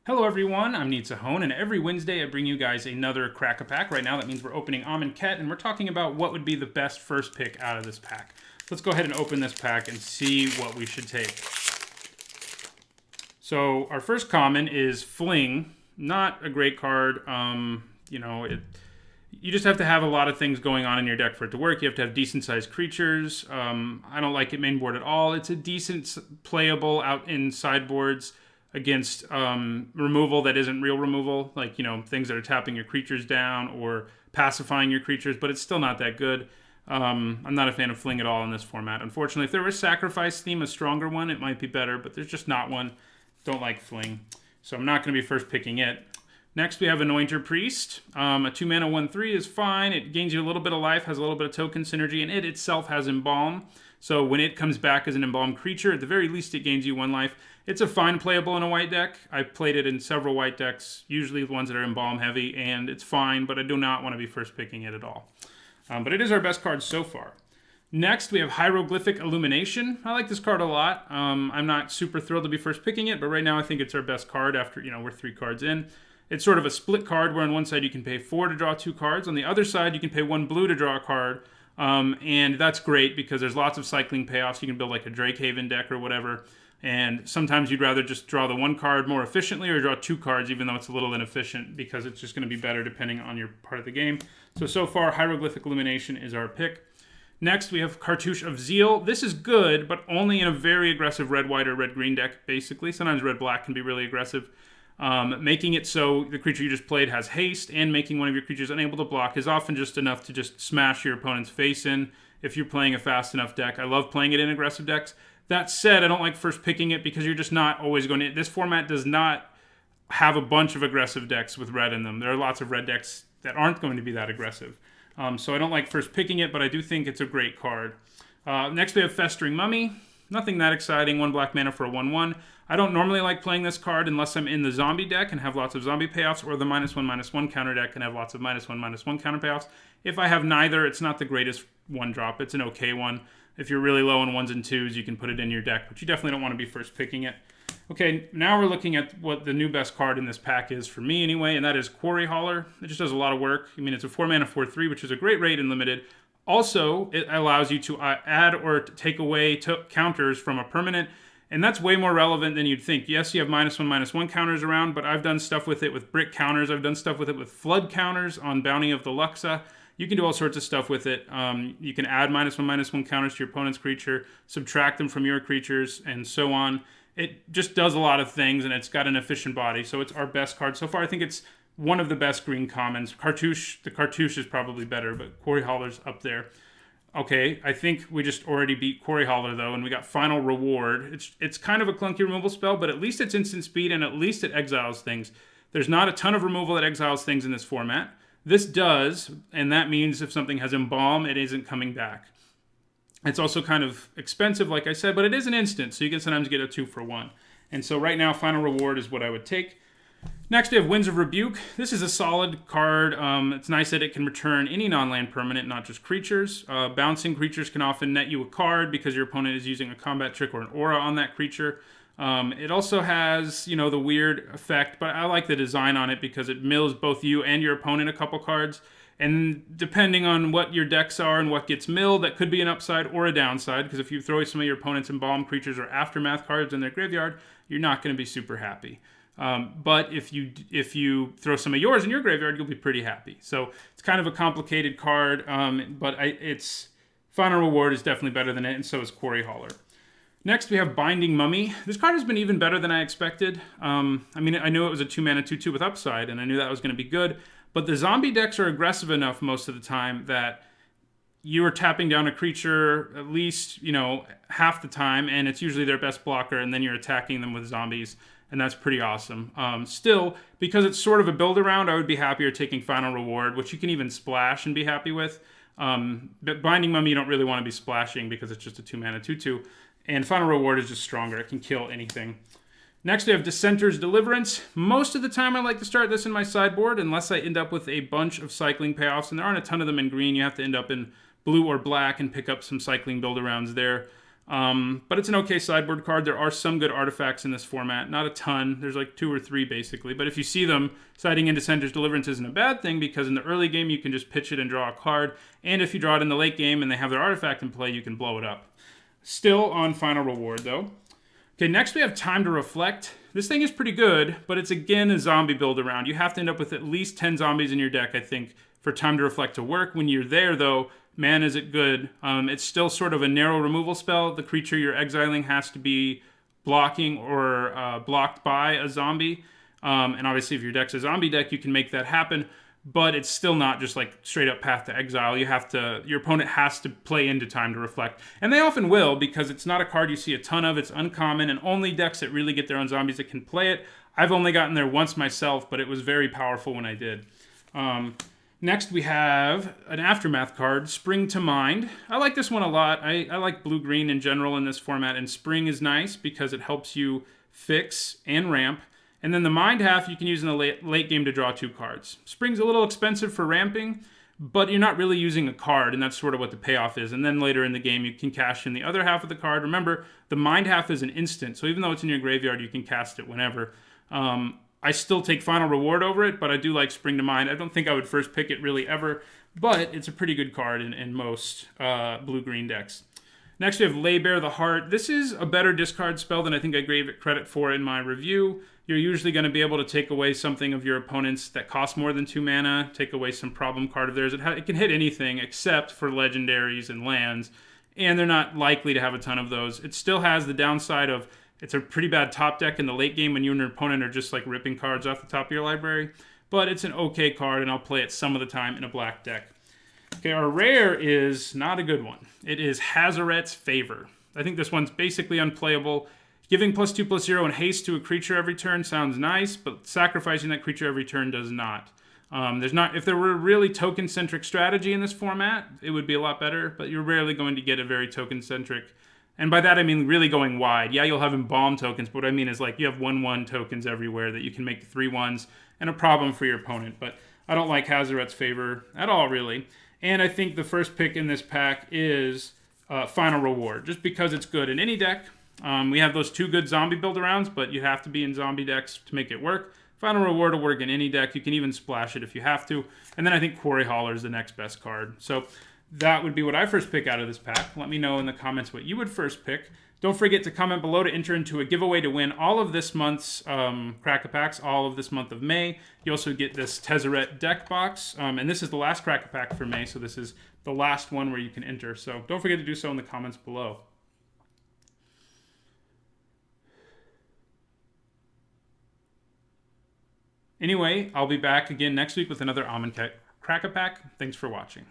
Hello everyone, I'm Hone, and every Wednesday I bring you guys another crack-a-pack. Right now that means we're opening Amonkhet, and we're talking about what would be the best first pick out of this pack. So let's go ahead and open this pack and see what we should take. So our first common is Fling. Not a great card. You just have to have a lot of things going on in your deck for it to work. You have to have decent-sized creatures. I don't like it main board at all. It's a decent playable out in sideboards against removal that isn't real removal, like, things that are tapping your creatures down or pacifying your creatures, but it's still not that good. I'm not a fan of Fling at all in this format. Unfortunately, if there was Sacrifice theme, a stronger one, it might be better, but there's just not one. Don't like Fling, so I'm not going to be first picking it. Next, we have Anointed Priest. A 2-mana 1/3 is fine. It gains you a little bit of life, has a little bit of token synergy, and it itself has Embalm. So when it comes back as an Embalmed creature, at the very least it gains you 1 life. It's a fine playable in a white deck. I've played it in several white decks, usually the ones that are Embalm heavy, and it's fine, but I do not want to be first picking it at all. But it is our best card so far. Next, we have Hieroglyphic Illumination. I like this card a lot. I'm not super thrilled to be first picking it, but right now I think it's our best card after, we're 3 cards in. It's sort of a split card where on one side you can pay 4 to draw 2 cards. On the other side, you can pay 1 blue to draw a card. And that's great because there's lots of cycling payoffs. You can build like a Drakehaven deck or whatever. And sometimes you'd rather just draw the 1 card more efficiently or draw 2 cards, even though it's a little inefficient, because it's just going to be better depending on your part of the game. So far, Hieroglyphic Illumination is our pick. Next, we have Cartouche of Zeile. This is good, but only in a very aggressive red-white or red-green deck, basically. Sometimes red-black can be really aggressive. Making it so the creature you just played has haste, and making one of your creatures unable to block is often just enough to just smash your opponent's face in if you're playing a fast enough deck. I love playing it in aggressive decks. That said, I don't like first picking it because you're just not always going to... This format does not have a bunch of aggressive decks with red in them. There are lots of red decks that aren't going to be that aggressive. So I don't like first picking it, but I do think it's a great card. Next we have Festering Mummy. Nothing that exciting. 1 black mana for a 1/1. I don't normally like playing this card unless I'm in the zombie deck and have lots of zombie payoffs, or the -1/-1 counter deck and have lots of -1/-1 counter payoffs. If I have neither, it's not the greatest 1-drop. It's an okay one. If you're really low on 1s and 2s, you can put it in your deck, but you definitely don't want to be first picking it. Okay, now we're looking at what the new best card in this pack is, for me anyway, and that is Quarry Hauler. It just does a lot of work. I mean, it's a 4-mana 4/3, which is a great rate in limited. Also, it allows you to add or take away counters from a permanent, and that's way more relevant than you'd think. Yes, you have -1/-1 counters around, but I've done stuff with it with brick counters. I've done stuff with it with flood counters on Bounty of the Luxa. You can do all sorts of stuff with it. You can add -1/-1 counters to your opponent's creature, subtract them from your creatures, and so on. It just does a lot of things, and it's got an efficient body, so it's our best card so far. I think it's one of the best green commons. The Cartouche is probably better, but Quarry Hauler's up there. Okay, I think we just already beat Quarry Hauler, though, and we got Final Reward. It's kind of a clunky removal spell, but at least it's instant speed, and at least it exiles things. There's not a ton of removal that exiles things in this format. This does, and that means if something has Embalm, it isn't coming back. It's also kind of expensive, like I said, but it is an instant, so you can sometimes get a 2 for 1. And so right now, Final Reward is what I would take. Next, we have Winds of Rebuke. This is a solid card. It's nice that it can return any non-land permanent, not just creatures. Bouncing creatures can often net you a card because your opponent is using a combat trick or an aura on that creature. It also has, the weird effect, but I like the design on it because it mills both you and your opponent a couple cards. And depending on what your decks are and what gets milled, that could be an upside or a downside, because if you throw some of your opponent's Embalm creatures or Aftermath cards in their graveyard, you're not going to be super happy. But if you throw some of yours in your graveyard, you'll be pretty happy. So it's kind of a complicated card, but its Final Reward is definitely better than it, and so is Quarry Hauler. Next, we have Binding Mummy. This card has been even better than I expected. I knew it was a 2-mana 2/2 with upside, and I knew that was going to be good. But the zombie decks are aggressive enough most of the time that you are tapping down a creature at least, half the time, and it's usually their best blocker, and then you're attacking them with zombies, and that's pretty awesome. Still, because it's sort of a build-around, I would be happier taking Final Reward, which you can even splash and be happy with. But Binding Mummy, you don't really want to be splashing because it's just a 2-mana 2/2, and Final Reward is just stronger. It can kill anything. Next, we have Dissenters Deliverance. Most of the time, I like to start this in my sideboard, unless I end up with a bunch of cycling payoffs, and there aren't a ton of them in green. You have to end up in blue or black and pick up some cycling build-arounds there. But it's an okay sideboard card. There are some good artifacts in this format. Not a ton. There's like 2 or 3 basically. But if you see them, siding in Dissenters Deliverance isn't a bad thing because in the early game you can just pitch it and draw a card. And if you draw it in the late game and they have their artifact in play, you can blow it up. Still on Final Reward though. Okay, next we have Time to Reflect. This thing is pretty good, but it's again a zombie build around. You have to end up with at least 10 zombies in your deck, I think, for Time to Reflect to work. When you're there though, man, is it good. It's still sort of a narrow removal spell. The creature you're exiling has to be blocking or blocked by a zombie. And obviously, if your deck's a zombie deck, you can make that happen. But it's still not just like straight up path to exile. Your opponent has to play into Time to Reflect. And they often will because it's not a card you see a ton of. It's uncommon, and only decks that really get their own zombies that can play it. I've only gotten there once myself, but it was very powerful when I did. Next, we have an Aftermath card, Spring to Mind. I like this one a lot. I like blue-green in general in this format, and Spring is nice because it helps you fix and ramp. And then the Mind half you can use in the late game to draw 2 cards. Spring's a little expensive for ramping, but you're not really using a card, and that's sort of what the payoff is. And then later in the game, you can cash in the other half of the card. Remember, the Mind half is an instant, so even though it's in your graveyard, you can cast it whenever. I still take Final Reward over it, but I do like Spring to Mind. I don't think I would first pick it really ever, but it's a pretty good card in most blue-green decks. Next, we have Lay Bare the Heart. This is a better discard spell than I think I gave it credit for in my review. You're usually going to be able to take away something of your opponent's that costs more than 2 mana, take away some problem card of theirs. It can hit anything except for legendaries and lands, and they're not likely to have a ton of those. It still has the downside of it's a pretty bad top deck in the late game when you and your opponent are just like ripping cards off the top of your library. But it's an okay card, and I'll play it some of the time in a black deck. Okay, our rare is not a good one. It is Hazoret's Favor. I think this one's basically unplayable. Giving +2/+0 and haste to a creature every turn sounds nice, but sacrificing that creature every turn does not. If there were a really token-centric strategy in this format, it would be a lot better, but you're rarely going to get a very token-centric. And by that, I mean really going wide. Yeah, you'll have embalm tokens, but what I mean is like you have 1/1 tokens everywhere that you can make 3/1s and a problem for your opponent. But I don't like Hazoret's Favor at all, really. And I think the first pick in this pack is Final Reward, just because it's good in any deck. We have those 2 good zombie build-arounds, but you have to be in zombie decks to make it work. Final Reward will work in any deck. You can even splash it if you have to. And then I think Quarry Hauler is the next best card. So that would be what I first pick out of this pack. Let me know in the comments what you would first pick. Don't forget to comment below to enter into a giveaway to win all of this month's Crack-A-Packs, all of this month of May. You also get this Tezzeret deck box, and this is the last Crack-A-Pack for May, so this is the last one where you can enter. So don't forget to do so in the comments below. Anyway, I'll be back again next week with another Amonkhet Crack-A-Pack. Thanks for watching.